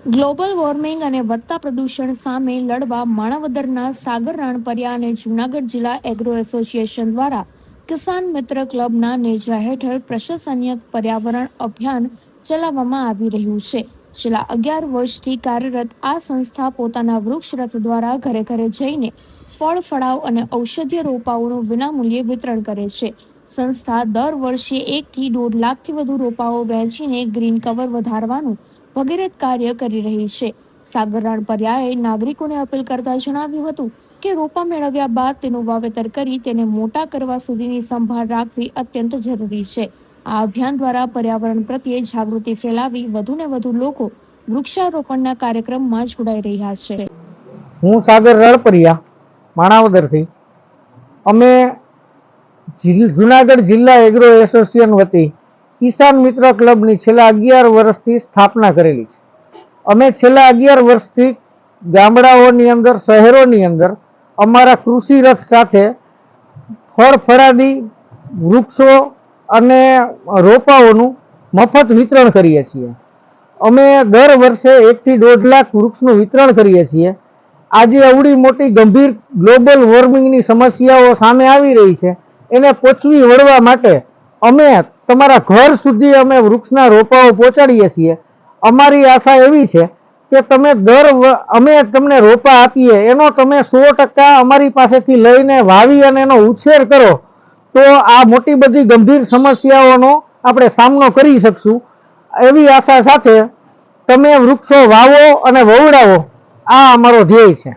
Global warming અને વધતા પ્રદૂષણ સામે લડવા માણાવદરના સાગર રાણપરિયા અને જૂનાગઢ જિલ્લા એગ્રો એસોસિએશન દ્વારા કિસાન મિત્ર ક્લબના નેજા હેઠળ પ્રશંસનીય પર્યાવરણ અભિયાન ચલાવવામાં આવી રહ્યું છે. છેલ્લા 11 વર્ષથી કાર્યરત આ સંસ્થા પોતાના વૃક્ષ રથ દ્વારા ઘરે ઘરે જઈને ફળ, ફળાવ અને ઔષધીય રોપાઓનું વિનામૂલ્યે વિતરણ કરે છે. સંસ્થા દર વર્ષે 1 થી 1.5 લાખથી વધુ રોપાઓ વહેંચીને ગ્રીન કવર વધારવાનું ભગીરથ કાર્ય કરી રહી છે. સાગર રાણપરિયાએ નાગરિકોને અપીલ કરતા જણાવ્યું હતું કે રોપા મેળવ્યા બાદ તેનું વાવેતર કરી તેને મોટા કરવા સુધીની સંભાળ રાખવી અત્યંત જરૂરી છે. આ અભિયાન દ્વારા પર્યાવરણ પ્રત્યે જાગૃતિ ફેલાવી વધુને વધુ લોકો વૃક્ષારોપણના કાર્યક્રમમાં જોડાઈ રહ્યા છે. હું સાગર રાણપરિયા માણાવદરથી. અમે જૂનાગઢ જિલ્લા એગ્રો એસોસિએશન વતી કિસાન મિત્ર ક્લબની છેલ્લા 11 વર્ષથી સ્થાપના કરેલી છે. અમે છેલ્લા 11 વર્ષથી ગામડાઓની અંદર, શહેરોની અંદર અમારા કૃષિ રથ સાથે ફળ ફળાદી વૃક્ષો અને રોપાઓનું મફત વિતરણ કરીએ છીએ. અમે દર વર્ષે 1 થી 1.5 લાખ વૃક્ષનું વિતરણ કરીએ છીએ. આજે અવળી મોટી ગંભીર ગ્લોબલ વોર્મિંગની સમસ્યાઓ સામે આવી રહી છે, એને પહોંચી વળવા માટે અમે તમારા ઘર સુધી અમે વૃક્ષના રોપાઓ પહોંચાડીએ છીએ. અમારી આશા એવી છે કે અમે તમને રોપા આપીએ એનો તમે 100% અમારી પાસેથી લઈને વાવી અને એનો ઉછેર કરો તો આ મોટી બધી ગંભીર સમસ્યાઓનો આપણે સામનો કરી શકશું. એવી આશા સાથે તમે વૃક્ષો વાવો અને વવડાવો, આ અમારો ધ્યેય છે.